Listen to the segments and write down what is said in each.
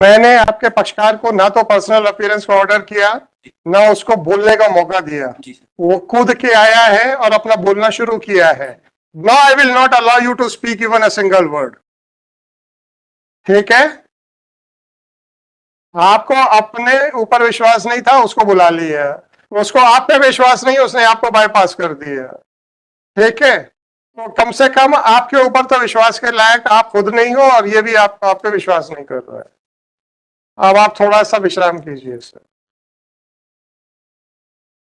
मैंने आपके पक्षकार को ना तो पर्सनल अपीयरेंस का ऑर्डर किया, ना उसको बोलने का मौका दिया। वो कूद के आया है और अपना बोलना शुरू किया है। No, I will not allow you to speak even a single word. ठीक है, आपको अपने ऊपर विश्वास नहीं था, उसको बुला लिया। उसको आप पे विश्वास नहीं, उसने आपको बाईपास कर दिया। ठीक है, तो कम से कम आपके ऊपर तो विश्वास के लायक आप खुद नहीं हो, और ये भी आप पे विश्वास नहीं कर रहा है। अब आप थोड़ा सा विश्राम कीजिए सर।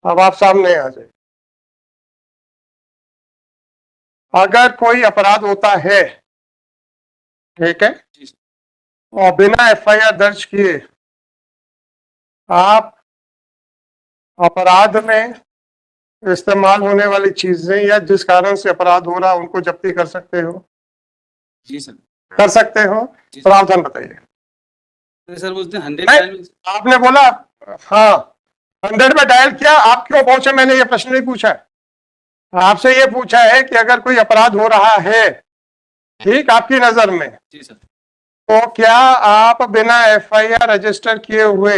अब आप सामने आ जाइए। अगर कोई अपराध होता है, ठीक है, और बिना एफआईआर दर्ज किए आप अपराध में इस्तेमाल होने वाली चीजें या जिस कारण से अपराध हो रहा उनको जब्ती कर सकते हो? जी सर। कर सकते हो। प्रावधान बताइए सर उस दिन 100 आपने बोला। हाँ, 100 पे डायल किया। आप क्यों पहुंचे, मैंने ये प्रश्न नहीं पूछा है। आपसे ये पूछा है कि अगर कोई अपराध हो रहा है, ठीक, आपकी नजर में, जी सर, तो क्या आप बिना एफआईआर रजिस्टर किए हुए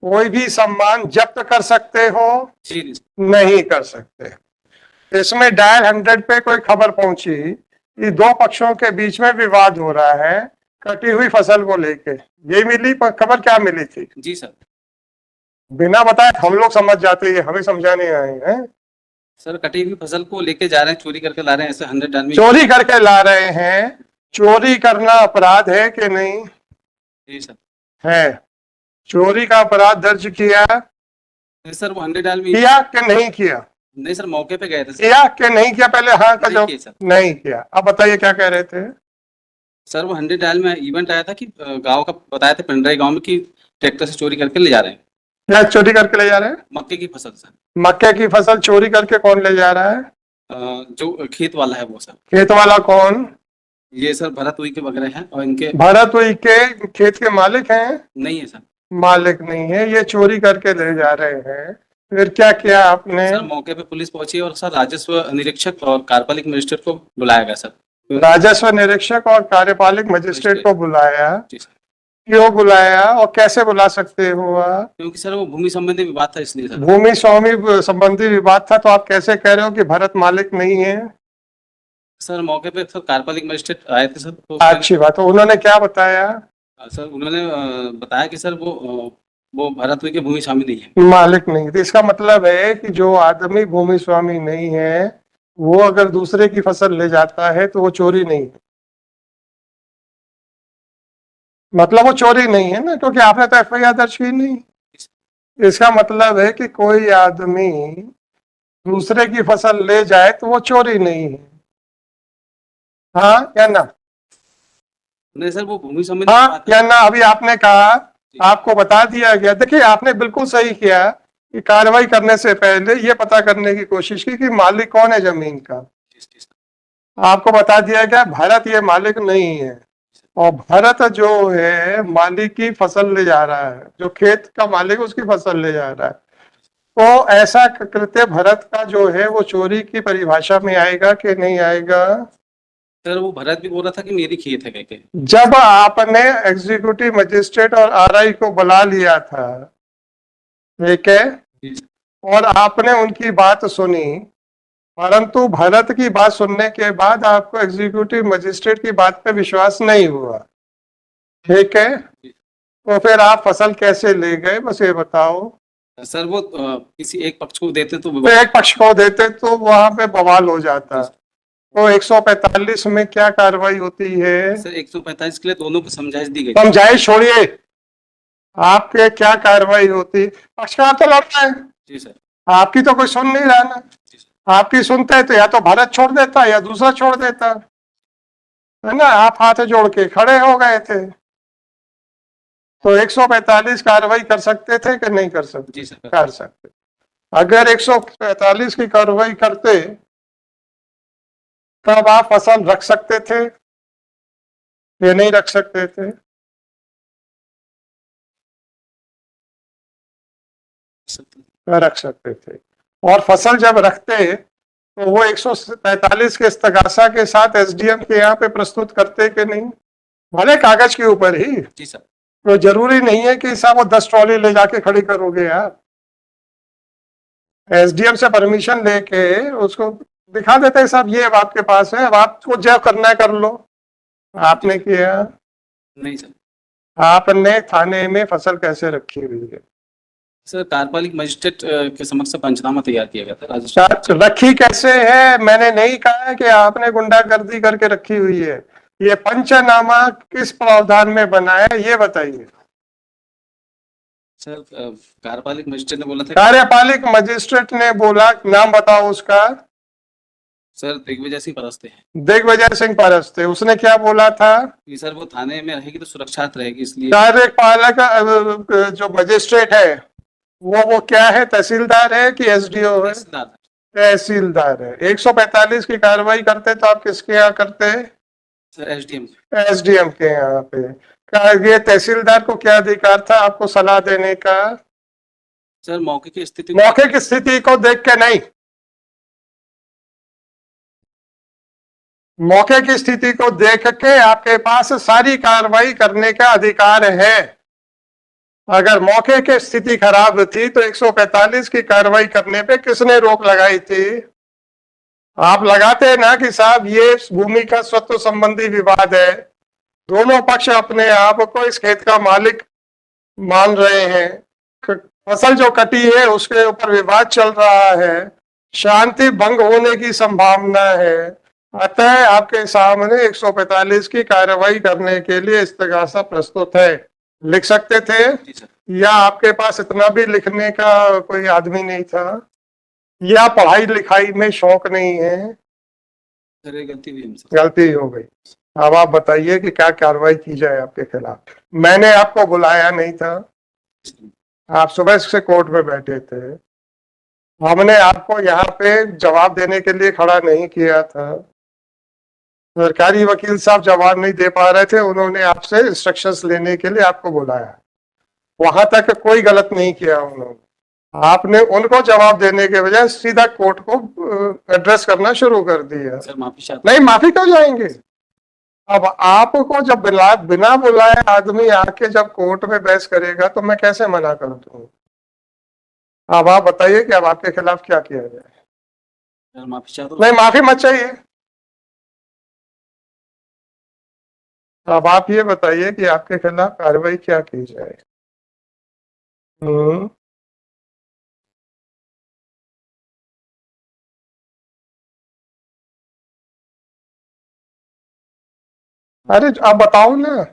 कोई भी सामान जब्त कर सकते हो? जी नहीं कर सकते। इसमें डायल 100 पे कोई खबर पहुंची कि दो पक्षों के बीच में विवाद हो रहा है कटी हुई फसल को लेके। ये मिली खबर, क्या मिली थी? जी सर। बिना बताए हम लोग समझ जाते हैं, हमें समझाने आए हैं। सर कटी हुई फसल को लेके जा रहे हैं, चोरी करके ला रहे हैं, ऐसे 100 आदमी चोरी करके ला रहे हैं। चोरी करना अपराध है कि नहीं? जी सर। है। चोरी का अपराध दर्ज किया? सर वो 100 आदमी किया कि नहीं किया? नहीं सर, मौके पे गए थे सर। किया कि नहीं किया? पहले हाँ का जवाब। सर नहीं किया। अब बताइए क्या कह रहे थे? सर वो 100 डायल में इवेंट आया था कि गांव का बताया था, पिंडराई गांव में, कि ट्रैक्टर से चोरी करके ले जा रहे हैं। क्या चोरी करके ले जा रहे हैं? मक्के की फसल सर। मक्के की फसल चोरी करके कौन ले जा रहा है? जो खेत वाला है वो सर। खेत वाला कौन? ये सर भरत हुई के वगैरह हैं, और इनके भरत हुई के खेत के मालिक हैं? नहीं है सर। मालिक नहीं है, ये चोरी करके ले जा रहे हैं। फिर क्या किया आपने? सर मौके पे पुलिस पहुंची और सर राजस्व निरीक्षक और कार्यपालिक मजिस्ट्रेट को बुलाया गया सर। राजस्व निरीक्षक और कार्यपालिक मजिस्ट्रेट को बुलाया? जी सर। क्यों बुलाया और कैसे बुला सकते हो आप? क्योंकि सर वो भूमि संबंधी विवाद था, इसलिए सर। भूमि स्वामी संबंधी विवाद था, तो आप कैसे कह रहे हो कि भरत मालिक नहीं है? सर मौके पे सर कार्यपालिक मजिस्ट्रेट आए थे सर, तो अच्छी बात। तो उन्होंने क्या बताया? सर उन्होंने बताया कि सर वो भरत हुई के भूमि स्वामी नहीं है। मालिक नहीं। तो इसका मतलब है कि जो आदमी भूमि स्वामी नहीं है, वो अगर दूसरे की फसल ले जाता है तो वो चोरी नहीं है। मतलब वो चोरी नहीं है ना, क्योंकि आपने तो एफआईआर दर्ज की नहीं। इसका मतलब है कि कोई आदमी दूसरे की फसल ले जाए तो वो चोरी नहीं है। हाँ या ना? नहीं सर, वो भूमि संबंधी हाँ या ना? अभी आपने कहा, आपको बता दिया गया। देखिए, आपने बिल्कुल सही किया कि कार्रवाई करने से पहले ये पता करने की कोशिश की कि मालिक कौन है जमीन का। आपको बता दिया गया भरत ये मालिक नहीं है, और भरत जो है मालिक की फसल ले जा रहा है, जो खेत का मालिक उसकी फसल ले जा रहा है। तो ऐसा कृत्य भरत का जो है वो चोरी की परिभाषा में आएगा कि नहीं आएगा? सर वो भरत भी बोल रहा था कि मेरी खेत है कहके। जब आपने एग्जीक्यूटिव मजिस्ट्रेट और आरआई को बुला लिया था, ठीक है, और आपने उनकी बात सुनी, परंतु भरत की बात सुनने के बाद आपको एग्जीक्यूटिव मजिस्ट्रेट की बात पे विश्वास नहीं हुआ, ठीक है, तो फिर आप फसल कैसे ले गए, बस ये बताओ। सर वो किसी एक पक्ष को देते तो एक पक्ष को देते तो वहां पे बवाल हो जाता। तो 145 में क्या कार्रवाई होती है? सर 145 के लिए दोनों को समझाइश दी गई। समझाइश छोड़िए, आपके क्या कार्रवाई होती? पक्षकार तो लड़ता है। जी सर। आपकी तो कोई सुन नहीं रहा ना। आपकी सुनते है तो या तो भरत छोड़ देता या दूसरा छोड़ देता, है ना। आप हाथ जोड़ के खड़े हो गए थे। तो 145 कार्रवाई कर सकते थे कि नहीं कर सकते? जी सर। कर सकते। अगर 145 की कार्रवाई करते तब आप फसल रख सकते थे या नहीं रख सकते थे? रख सकते थे। और फसल जब रखते तो वो 145 के इस्तगासा के साथ एसडीएम के यहाँ पे प्रस्तुत करते कि नहीं? भले कागज के ऊपर ही। जी सर। तो जरूरी नहीं है कि साहब वो 10 ट्रॉली ले जाके खड़ी करोगे यार। एसडीएम से परमिशन लेके उसको दिखा देते हैं साहब ये अब आपके पास है, अब आपको जो करना है कर लो। आपने किया? नहीं सर। आपने थाने में फसल कैसे रखी हुई है? सर कार्यपालिक मजिस्ट्रेट के समक्ष पंचनामा तैयार किया गया था राजस्थान। रखी कैसे है? मैंने नहीं कहा है कि आपने गुंडागर्दी करके रखी हुई है। ये पंचनामा किस प्रावधान में बना है ये बताइए। सर कार्यपालिक मजिस्ट्रेट ने बोला था कार्यपालिक मजिस्ट्रेट ने बोला, नाम बताओ उसका। सर दिग्विजय सिंह परस्ते हैं दिग्विजय सिंह परस्ते, उसने क्या बोला था? कि सर वो थाने में रहेगी तो सुरक्षित रहेगी, इसलिए। कार्यपालक जो मजिस्ट्रेट है वो क्या है, तहसीलदार है कि एसडीओ है? तहसीलदार था। तहसीलदार है। 145 की कार्रवाई करते तो आप किसके यहाँ करते? Sir SDM. एसडीएम के यहाँ पे। ये तहसीलदार को क्या अधिकार था आपको सलाह देने का? सर मौके की स्थिति मौके की स्थिति को देख के नहीं, मौके की स्थिति को देख के आपके पास सारी कार्रवाई करने का अधिकार है। अगर मौके की स्थिति खराब थी तो 145 की कार्रवाई करने पे किसने रोक लगाई थी? आप लगाते ना कि साहब ये भूमि का स्वत्व संबंधी विवाद है, दोनों पक्ष अपने आप को इस खेत का मालिक मान रहे हैं, फसल जो कटी है उसके ऊपर विवाद चल रहा है, शांति भंग होने की संभावना है, अतः आपके सामने 145 की कार्रवाई करने के लिए इस्तगासा प्रस्तुत है। लिख सकते थे जी सर। या आपके पास इतना भी लिखने का कोई आदमी नहीं था, या पढ़ाई लिखाई में शौक नहीं है? सर ये गलती हुई हमसे। गलती हो गई। अब आप बताइए कि क्या कार्रवाई की जाए आपके खिलाफ। मैंने आपको बुलाया नहीं था, आप सुबह से कोर्ट में बैठे थे, हमने आपको यहाँ पे जवाब देने के लिए खड़ा नहीं किया था। सरकारी वकील साहब जवाब नहीं दे पा रहे थे, उन्होंने आपसे इंस्ट्रक्शंस लेने के लिए आपको बुलाया। वहां तक कोई गलत नहीं किया उन्होंने, आपने उनको जवाब देने के बजाय सीधा कोर्ट को एड्रेस करना शुरू कर दिया। सर माफी चाहता नहीं, माफी क्यों जाएंगे? अब आपको जब बिना बुलाए आदमी आके जब कोर्ट में बहस करेगा तो मैं कैसे मना कर दूं? अब आप बताइए कि अब आपके खिलाफ क्या किया जाए। सर माफी चाहता हूँ। नहीं, माफी मत चाहिए। अब आप ये बताइए कि आपके खिलाफ कार्रवाई क्या की जाए। हम्म। अरे आप बताओ ना,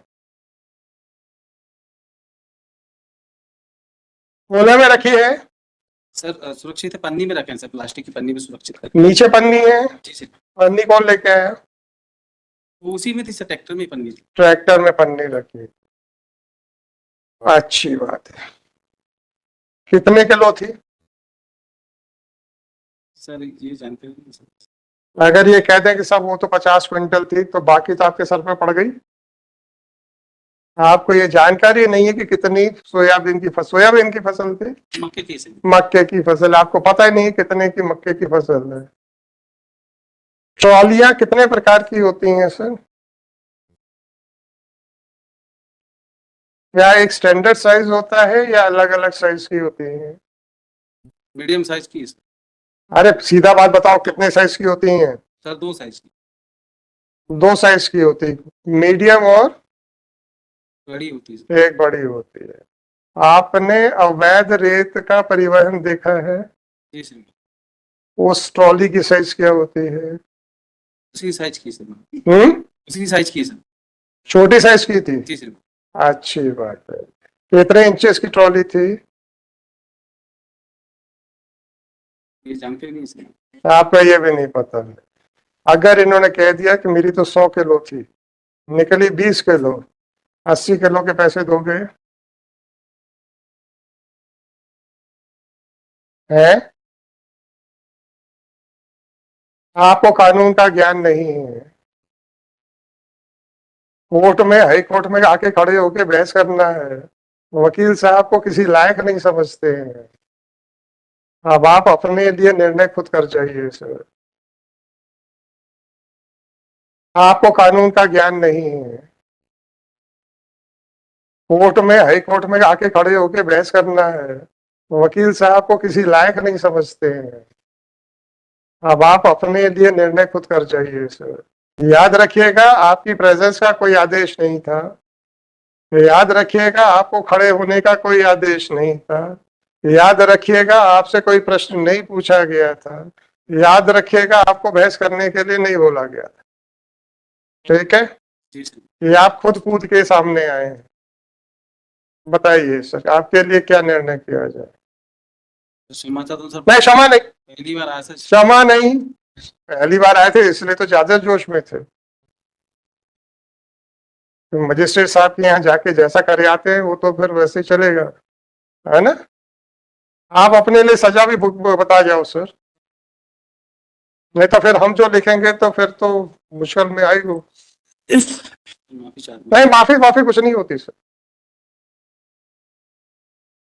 कोने में रखी है? सर सुरक्षित है, पन्नी में रखें सर, प्लास्टिक की पन्नी में सुरक्षित करें। नीचे पन्नी है? जी सर। पन्नी कौन लेके आया? वो उसी में थी सर, ट्रैक्टर में ही पन्नी थी। ट्रैक्टर में पन्नी रखी, अच्छी बात है। कितने किलो थी? सर ये जानते हैं सर। अगर ये कह दें कि सब वो तो 50 क्विंटल थी तो बाकी तो आपके सर पे पड़ गई। आपको ये जानकारी नहीं है कि कितनी सोयाबीन की फसल थी? मक्के की सर। मक्के की फसल, आपको पता ही नहीं है कितने की मक्के की फसल है। ट्रॉलियां कितने प्रकार की होती हैं सर? क्या एक स्टैंडर्ड साइज होता है या अलग अलग साइज की होती है? मीडियम साइज की सर। अरे सीधा बात बताओ, कितने साइज की होती हैं? सर 2 साइज की। 2 साइज की होती है, मीडियम और बड़ी होती है सर। एक बड़ी होती है। आपने अवैध रेत का परिवहन देखा है? जी सर। उस ट्रॉली की साइज क्या होती है? उसी साइज की सर। हम्म। उसी साइज की सर। छोटी साइज की थी? जी सर। अच्छी बात है। कितने इंचेस की ट्रॉली थी? ये जानते नहीं सर। आपको ये भी नहीं पता है? अगर इन्होंने कह दिया कि मेरी तो 100 किलो थी, निकली 20 किलो, 80 किलो के पैसे दोगे? हैं? आपको कानून का ज्ञान नहीं है। कोर्ट में, हाई कोर्ट में आके खड़े होके बहस करना है, वकील साहब को किसी लायक नहीं समझते हैं। अब आप अपने लिए निर्णय खुद कर जाइए सर, आपको कानून का ज्ञान नहीं है। कोर्ट में, हाई कोर्ट में आके खड़े होके बहस करना है, वकील साहब को किसी लायक नहीं समझते हैं। अब आप अपने लिए निर्णय खुद कर जाइए सर। याद रखिएगा, आपकी प्रेजेंस का कोई आदेश नहीं था। याद रखिएगा, आपको खड़े होने का कोई आदेश नहीं था। याद रखिएगा, आपसे कोई प्रश्न नहीं पूछा गया था। याद रखिएगा, आपको बहस करने के लिए नहीं बोला गया था। ठीक है, जी सर। ये आप खुद कूद के सामने आए हैं। बताइए सर, आपके लिए क्या निर्णय किया जाए? तो क्षमा चाहता हूँ सर, नहीं, क्षमा नहीं, पहली बार आया सर। क्षमा नहीं। पहली बार आए थे इसलिए तो ज्यादा जोश में थे। तो मजिस्ट्रेट साहब के यहाँ जाके जैसा करे आते हैं वो तो फिर वैसे ही चलेगा, है ना? आप अपने लिए सजा भी बता जाओ सर, नहीं तो फिर हम जो लिखेंगे तो फिर तो मुश्किल में आएगी। माफी चाहता हूँ। नहीं, माफी माफी कुछ नहीं होती सर।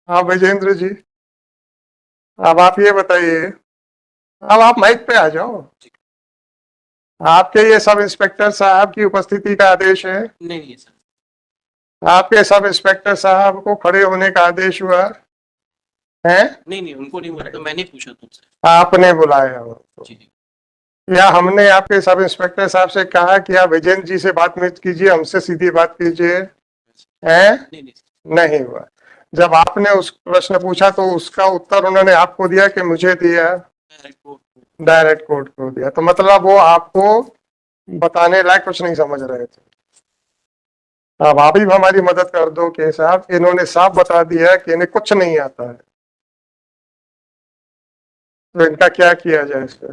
हाँ विजेंद्र जी, अब आप ये बताइए, अब आप माइक पे आ जाओ। आपके ये सब इंस्पेक्टर साहब की उपस्थिति का आदेश है? नहीं नहीं सर, आपके सब इंस्पेक्टर साहब को खड़े होने का आदेश हुआ है? नहीं नहीं उनको नहीं बोला, तो मैंने पूछा तुमसे। आपने बुलाया हो जी जी। या हमने आपके सब इंस्पेक्टर साहब से कहा कि आप विजेंद्र जी से बात मत कीजिए, हमसे सीधी बात कीजिए? हैं? नहीं नहीं नहीं हुआ। जब आपने उस प्रश्न पूछा तो उसका उत्तर उन्होंने आपको दिया कि मुझे दिया? डायरेक्ट कोर्ट को दिया। तो मतलब वो आपको बताने लायक कुछ नहीं समझ रहे थे। अब आप ही हमारी मदद कर दो कि साहब इन्होंने साफ बता दिया कि इन्हें कुछ नहीं आता है, तो इनका क्या किया जाए इसका?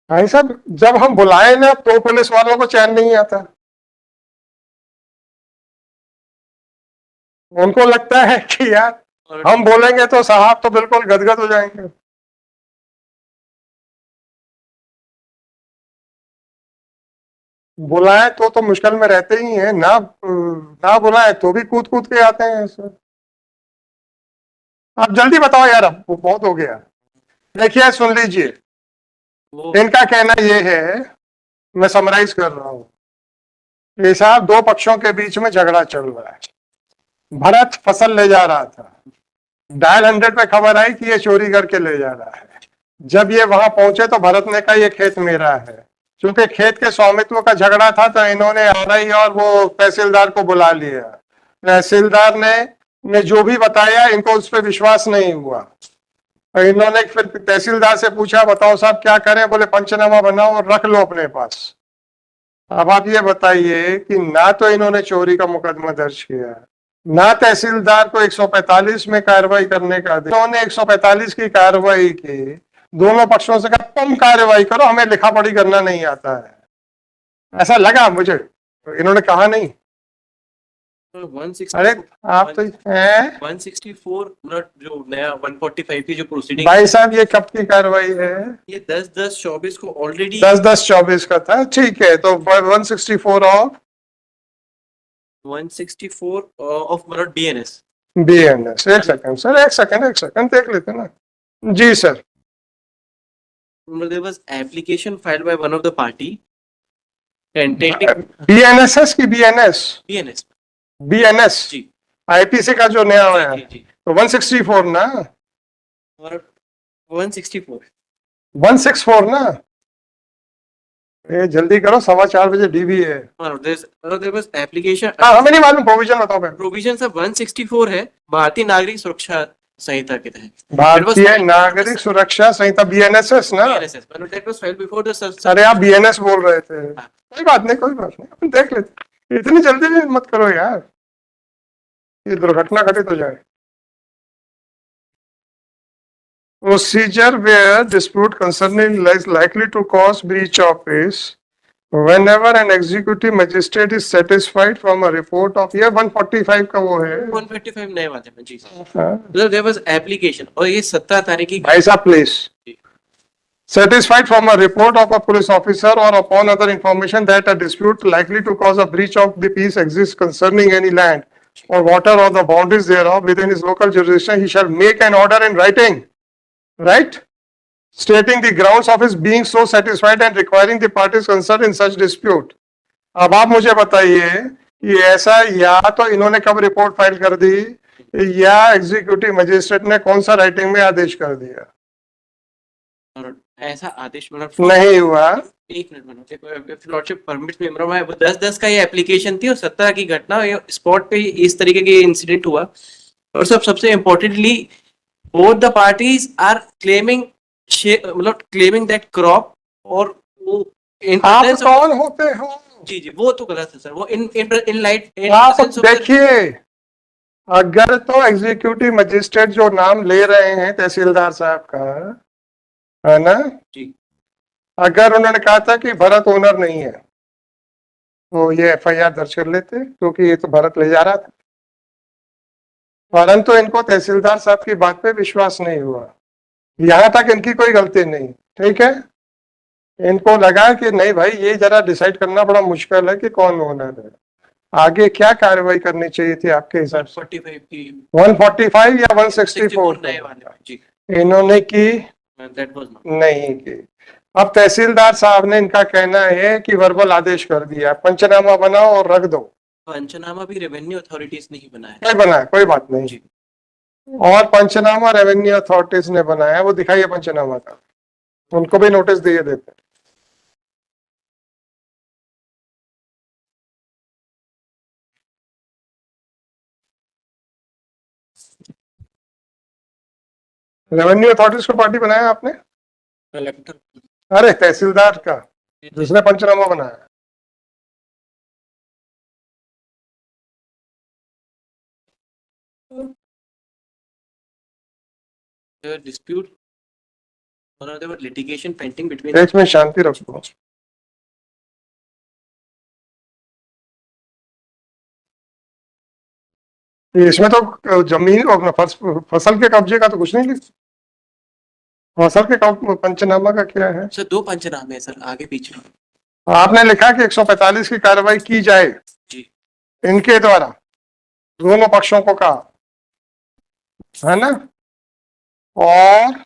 भाई साहब, जब हम बुलाए ना तो पुलिस वालों को चैन नहीं आता। उनको लगता है कि यार हम बोलेंगे तो साहब तो बिल्कुल गदगद हो जाएंगे। बुलाए तो मुश्किल में रहते ही हैं ना, ना बुलाए तो भी कूद कूद के आते हैं सर। आप जल्दी बताओ यार, अब बहुत हो गया। देखिए सुन लीजिए, इनका कहना ये है, मैं समराइज कर रहा हूँ, ये साहब दो पक्षों के बीच में झगड़ा चल रहा है। भरत फसल ले जा रहा था, डायल 100 पे खबर आई कि ये चोरी करके ले जा रहा है। जब ये वहां पहुंचे तो भरत ने कहा ये खेत मेरा है। क्योंकि खेत के स्वामित्व का झगड़ा था तो इन्होंने आरआई और वो तहसीलदार को बुला लिया। तहसीलदार ने जो भी बताया इनको उस पर विश्वास नहीं हुआ, और इन्होंने फिर तहसीलदार से पूछा बताओ साहब क्या करें? बोले पंचनामा बनाओ और रख लो अपने पास। अब आप ये बताइए कि ना तो इन्होंने चोरी का मुकदमा दर्ज किया, ना तहसीलदार को 145 में कार्रवाई करने का दिया। इन्होंने 145 की कार्रवाई की, दोनों पक्षों से कहा तुम कार्रवाई करो, हमें लिखा पढ़ी करना नहीं आता है। ऐसा लगा मुझे, इन्होंने कहा नहीं। 160 अरे आप तो 164 मतलब जो नया 145 की जो प्रोसीडिंग, भाई साहब ये कब की कार्रवाई है? ये 10/10/24 को ऑलरेडी 10/10/24 का था, ठीक है। तो 164 ऑफ 164 ऑफ मतलब BNS। BNS। एक सेकंड सर, एक सेकंड देख लेते ना। जी sir. There was application filed by one of the party contending BNSS की BNS BNS BNS जी IPC का जो नया है, जी जी तो 164 ना, और 164 164 ना। ये जल्दी करो, 4:15 DB है। और there was application हाँ हमें नहीं मालूम, प्रोविजन बताओ मैं। प्रोविजन सब 164 है भारतीय नागरिक सुरक्षा संहिता के तहत। भारतीय नागरिक सुरक्षा संहिता BNSS ना। BNSS that was filed before the अरे आप BNS बोल रहे थे, कोई बात नहीं कोई बात नहीं, अपन देख लेते। इतनी जल्दी भी मत करो यार, ये दुर्घटना घटित हो जाए। Procedure where dispute concerning is likely to cause breach of peace whenever an executive magistrate is satisfied from a report of, ये 145 का वो है। 155 नए वाले में जी हाँ। मतलब there was application और ये 17 तारीख की भाई साहब please, satisfied from a report of a police officer or upon other information that a dispute likely to cause a breach of the peace exists concerning any land or water or the boundaries thereof within his local jurisdiction, he shall make an order in writing, right, stating the grounds of his being so satisfied and requiring the parties concerned in such dispute अब आप मुझे बताइए कि ऐसा या तो इन्होंने कब रिपोर्ट फाइल कर दी या एग्जीक्यूटिव मजिस्ट्रेट ने कौन सा राइटिंग में आदेश कर दिया? और ऐसा आदेश मतलब नहीं हुआ। एक मिनट मैडम, लॉर्डशिप परमिट मेमोरम है, वो 10-10 का ये एप्लीकेशन थी और 17 की घटना, ये स्पॉट पे इस तरीके की इंसिडेंट हुआ। और सबसे importantly both the parties are claiming, मतलब क्लेमिंग दैट क्रॉप, और वो इन आप presence of- कौन होते हो? जी जी, वो तो गलत है सर, वो इन लाइट आप देखिए, अगर तो एग्जीक्यूटिव मजिस्ट्रेट जो नाम ले रहे हैं तहसीलदार साहब का, है ना, जी अगर उन्होंने कहा था कि भरत ओनर नहीं है तो ये एफआईआर दर्ज कर लेते, क्योंकि ये तो भरत ले जा रहा था। परंतु इनको तहसीलदार साहब की बात पे विश्वास नहीं हुआ, यहाँ तक इनकी कोई गलती नहीं, ठीक है। इनको लगा कि नहीं भाई, ये जरा डिसाइड करना बड़ा मुश्किल है कि कौन ओनर है। आगे क्या कार्रवाई करनी चाहिए थी आपके हिसाब से? 45 की 145 या 164? नए वाले जी, इन्होंने की दैट वाज नॉट। नहीं की। अब तहसीलदार साहब ने, इनका कहना है कि वर्बल आदेश कर दिया, पंचनामा बनाओ और रख दो। पंचनामा भी रेवेन्यू अथॉरिटीज ने ही बनाया क्या बनाया? कोई बात नहीं। जी। और पंचनामा रेवेन्यू अथॉरिटीज ने बनाया, वो दिखाइए पंचनामा का, उनको भी नोटिस दिए देते। रेवेन्यू अथॉरिटीज को पार्टी बनाया आपने? कलेक्टर। अरे तहसीलदार का, जिसने पंचनामा बनाया। डिस्प्यूट और there were litigation pending between देश में शांति रखो। इसमें तो जमीन और फसल के कब्जे का तो कुछ नहीं लिखा। फसल के पंचनामा का क्या है? सर 2 पंचनामे हैं सर, आगे पीछे। आपने लिखा कि 145 की कार्रवाई की जाए जी इनके द्वारा, दोनों पक्षों को कहा, है ना। और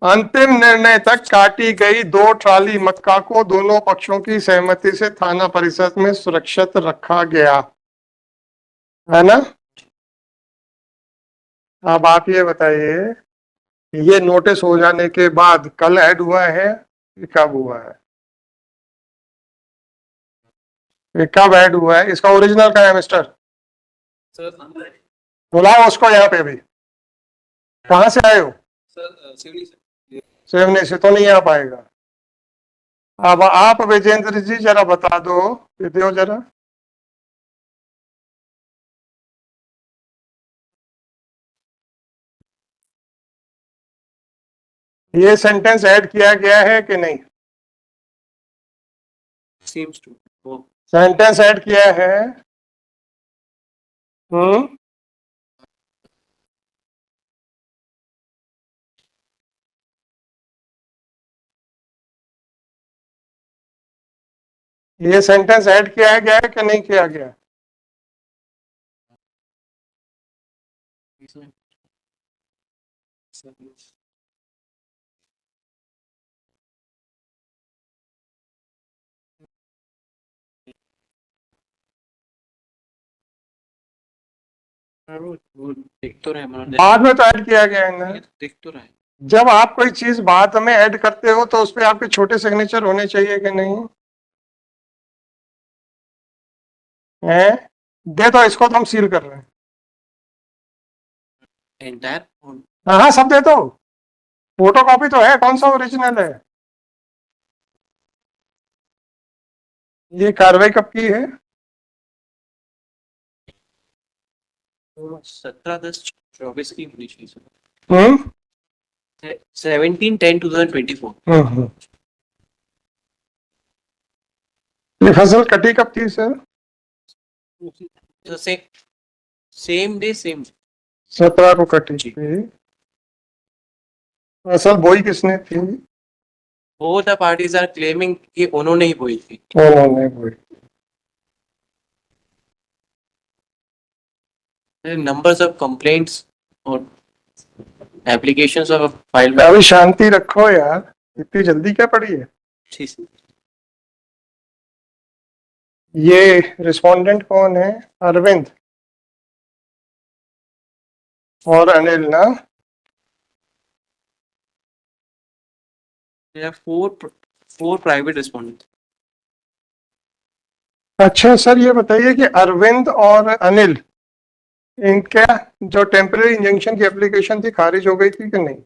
अंतिम निर्णय तक काटी गई 2 ट्राली मक्का को दोनों पक्षों की सहमति से थाना परिसर में सुरक्षित रखा गया, है ना। अब आप ये बताइए, ये नोटिस हो जाने के बाद कल ऐड हुआ है कि कब हुआ है? ये कब ऐड हुआ है? इसका ओरिजिनल का है मिस्टर? सर बुलाओ उसको यहाँ पे भी। कहाँ से आए हो? सर सिवनी से। सेवने से तो नहीं आ पाएगा। अब आप विजेंद्र जी जरा बता दो, ये दो जरा। ये सेंटेंस ऐड किया गया है कि नहीं? seems to वो सेंटेंस ऐड किया है। ये सेंटेंस ऐड किया गया है कि नहीं किया गया? वो दिख तो रहा है मतलब, बाद में तो ऐड किया गया है ना। दिख तो रहा है। जब आप कोई चीज बाद में ऐड करते हो तो उसपे आपके छोटे सिग्नेचर होने चाहिए कि नहीं? हैं? दे दो इसको, तो हम सील कर रहे हैं। एंटायर हाँ हाँ, सब दे दो। फोटो कॉपी तो है, कौन सा ओरिजिनल है? ये कार्रवाई कब की है? 17/10/24 की होनी चाहिए सर। हम्म 17/10/2024। ये फसल कटी कब थी सर? तो सेम डे सेम 17 को कटी थी। फसल बोई किसने थी? both the parties are claiming कि उन्होंने ही बोई थी। उन्होंने बोई। numbers of complaints और applications of filed by अभी शांति रखो यार। इतनी जल्दी क्या पड़ी है? जी सर। ये रिस्पोंडेंट कौन है? अरविंद और अनिल ना? There are four private respondents. अच्छा सर, ये बताइए कि अरविंद और अनिल, इनका जो टेम्पररी इंजंक्शन की एप्लीकेशन थी खारिज हो गई थी कि नहीं?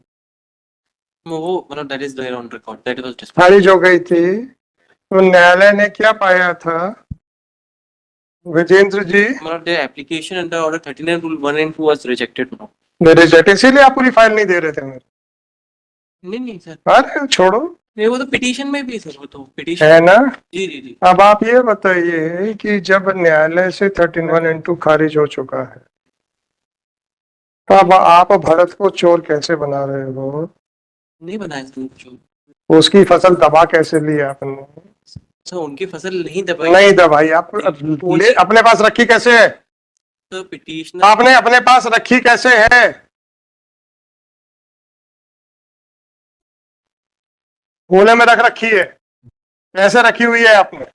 वो मतलब that is there on record. That was just खारिज हो गई थी, तो न्यायालय ने क्या पाया था विजेंद्र जी? मतलब their application under order 39 rule 1 and 2 was rejected now. Reject, इसीलिए आप पूरी फाइल नहीं दे रहे थे मेरे। नहीं सर, अरे छोड़ो, नहीं वो तो पिटीशन में भी है सर, वो तो पिटीशन। है ना? जी जी जी। अब आप ये बताइए कि जब न्यायालय से 31(2) खारिज हो चुका है, तो अब आप भरत को चोर कैसे बना रहे हो? नहीं बनाया सर जो। उसकी फसल दबा कैसे ली आपने? सर उनकी फसल नहीं दबाई। नहीं दबाई, आप ले अपने पास रखी कैसे है? तो पिटीशनर आपने अपने पास रखी कैसे है? कोने में रख रखी है? कैसे रखी हुई है आपने?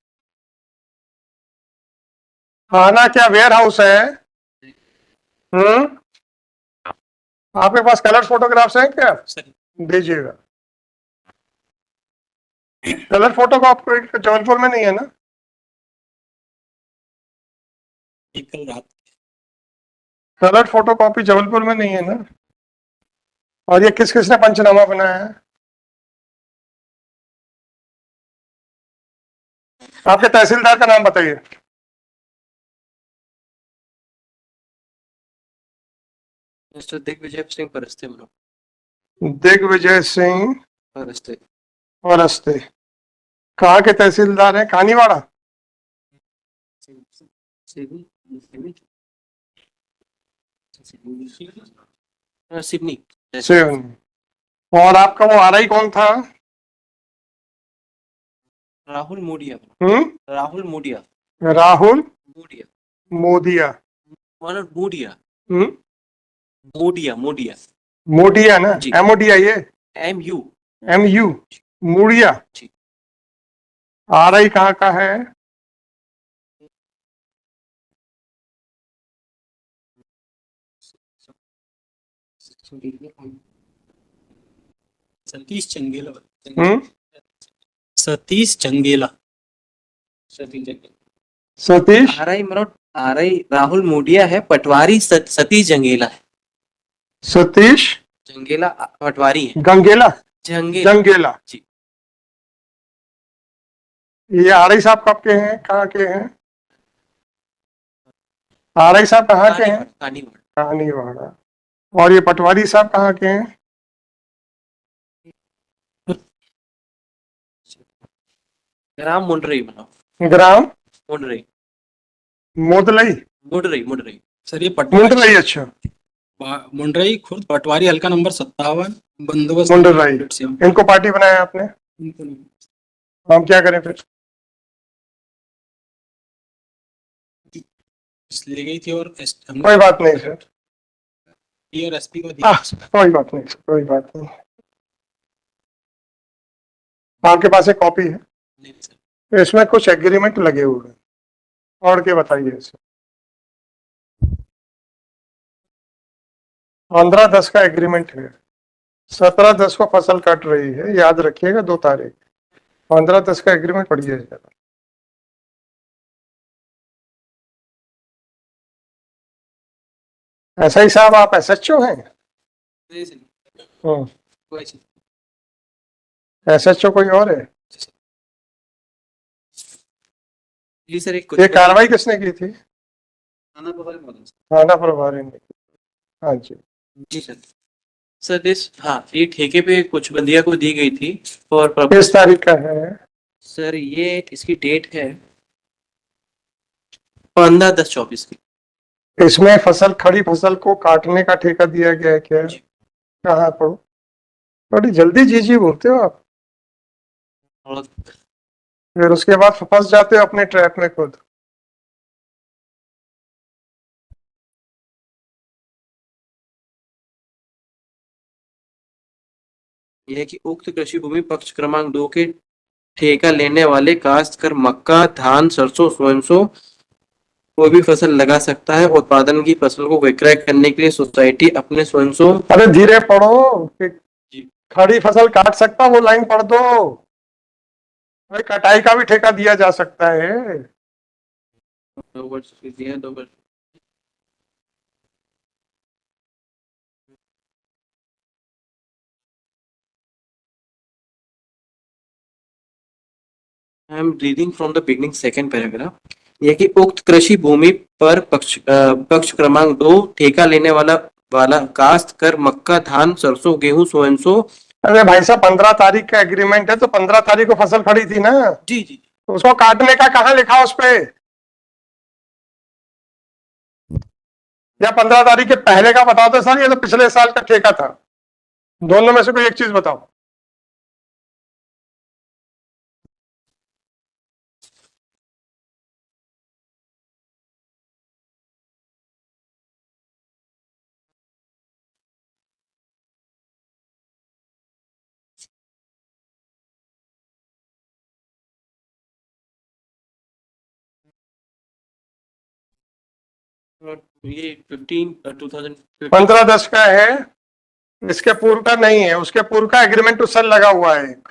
खाना क्या वेयर हाउस है? आपके पास कलर फोटोग्राफ्स हैं क्या? सर दीजिएगा। कलर फोटो को आपको जबलपुर में नहीं है ना? कल रात कलर फोटो कॉपी जबलपुर में नहीं है ना? और ये किस किसने पंचनामा बनाया है? आपके तहसीलदार का नाम बताइए। मिस्टर दिग्विजय सिंह परस्ते मनो दिग्विजय सिंह परस्ते। और अस्ते कहाँ के तहसीलदार हैं? कानीवाड़ा? सिवनी। सेवन। और आपका वो आरआई कौन था? राहुल मोडिया। राहुल मोडिया। राहुल मोडिया मोदिया। मतलब मोडिया। हम्म मोडिया मोडिया। मोडिया ना? जी। एमओडिया, ये MU। MU मुड़िया। जी। आरआई कहाँ का है? सतीश चंगेला। हम्म सतीश चंगेला। सतीश RI मतलब RI राहुल मोडिया है, पटवारी सतीश जंगेला है। सतीश जंगेला पटवारी है। गंगेला जंगेला। जंगेला। जी। ये आरआई साहब कब के हैं, कहाँ के हैं? आरआई साहब कहाँ के हैं? कानीवाड़ा। कानीवाड़ा। और ये पटवारी साहब कहाँ के हैं? ग्राम मुंडरई मतलब ग्राम मुंडरई मोदलई मुंडरई मुंडरई। सर ये पटवारी मुंडलई। अच्छा, मुंडरई खुर्द पटवारी हल्का नंबर 57 बंदोबस्त मुंडरई। से हम- इनको पार्टी बनाया आपने? इनको नहीं। हम क्या करें फिर? ले गई थी और हमने कोई बात नहीं सर, और SP को दिया। कोई बात नहीं सर, कोई बात नहीं। आपके पास एक कॉपी है, नहीं सर। इसमें कुछ एग्रीमेंट लगे हुए हैं, और क्या बताइए इसे? 15/10 का एग्रीमेंट है, 17/10 को फसल कट रही है, याद रखिएगा 2 तारीख। 15/10 का एग्रीमेंट पढ़िए जरा। ऐसा ही साहब, आप SHO हैं? नहीं सर, कोई चीज। SHO कोई और है? जी सर एक ये कार्रवाई किसने की थी? थाना प्रभारी महोदय। थाना प्रभारी ने की। हाँ जी। जी सर। सर दिस हाँ ये ठेके पे कुछ बंदिया को दी गई थी और किस तारीख का है? सर ये इसकी डेट है 15/10/24 की। इसमें फसल, खड़ी फसल को काटने का ठेका दिया गया है क्या? जी। कहाँ पर? बड़ी जल्दी जी जी बोलते हो आप, और फिर उसके बाद फंस जाते हो अपने ट्रैप में खुद। यह है कि उक्त कृषि भूमि पक्ष क्रमांक 2 के ठेका लेने वाले काश्तकार मक्का, धान, सरसों, सोयासो कोई भी फसल लगा सकता है। उत्पादन की फसल को विक्रय करने के लिए सोसाइटी अपने सोयासो अरे धीरे पढ़ो कि खड़ी फसल काट सकता, वो लाइन पढ़ दो। भाई कटाई का भी ठेका दिया जा सकता है। 2 वर्ष की दी है, 2 वर्ष I am reading from the beginning second paragraph. यह कि उक्त कृषि भूमि पर पक्ष क्रमांक 2 ठेका लेने वाला काश्त कर मक्का, धान, सरसों, गेहूं, सोयासो। अरे भाई साहब 15 तारीख का एग्रीमेंट है, तो 15 तारीख को फसल खड़ी थी ना, जी जी तो उसको काटने का कहाँ लिखा उस पे? या 15 तारीख के पहले का बताओ तो सर, ये तो पिछले साल का ठेका था। दोनों में से कोई एक चीज बताओ। ये 2015 15/10 का है, इसके पूर्व का नहीं है। उसके पूर्व का एग्रीमेंट टू सेल लगा हुआ है एक।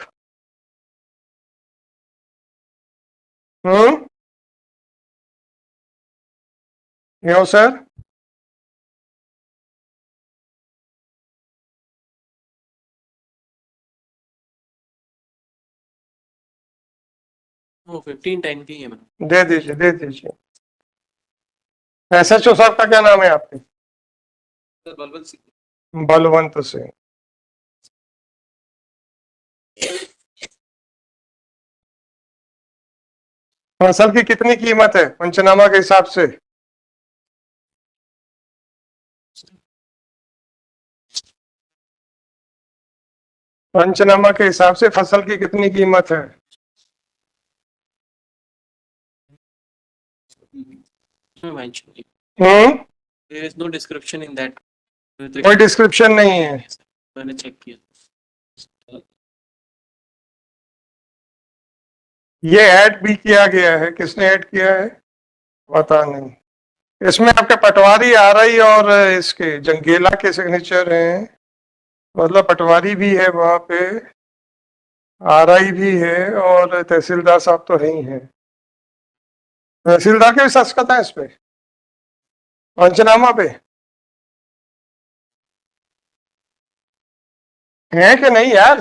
क्यों सर? वो 15 टाइम की है मैडम। दे दीजिए, दे दीजिए। एसएचओ साहब का क्या नाम है आपके? सर बलवंत सिंह। बलवंत सिंह। फसल की कितनी कीमत है पंचनामा के हिसाब से? पंचनामा के हिसाब से फसल की कितनी कीमत है? There is no description in that. कोई डिस्क्रिप्शन नहीं है। मैंने चेक किया। ये ऐड भी किया गया है, किसने ऐड किया है पता नहीं। इसमें आपके पटवारी आरआई और इसके जंगेला के सिग्नेचर हैं, मतलब पटवारी भी है वहां पे, आरआई भी है, और तहसीलदार साहब तो है ही है। तहसीलदार के भी दस्तखत है इस पे पंचनामा पे, है कि नहीं यार?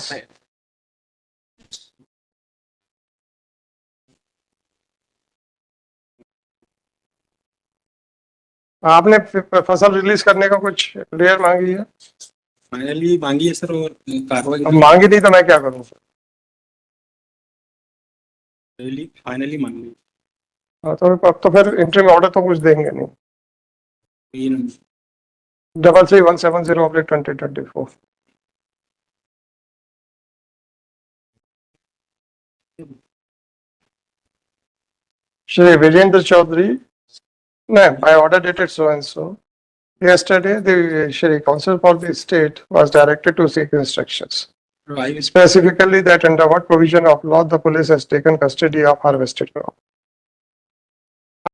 आपने फसल रिलीज करने का कुछ क्लियर मांगी है? फाइनली मांगी है सर, और कार्रवाई अब मांगी नहीं तो मैं क्या करूं सर? फाइनली मांगी। हाँ, तो अब तो फिर इंटरिम ऑर्डर तो कुछ देंगे नहीं। ये नहीं। 33170/2024। Shri Vijendra Chaudhary, no, by order dated so and so. Yesterday, the Shri Council for the State was directed to seek instructions. I Specifically that under what provision of law the police has taken custody of harvested crop.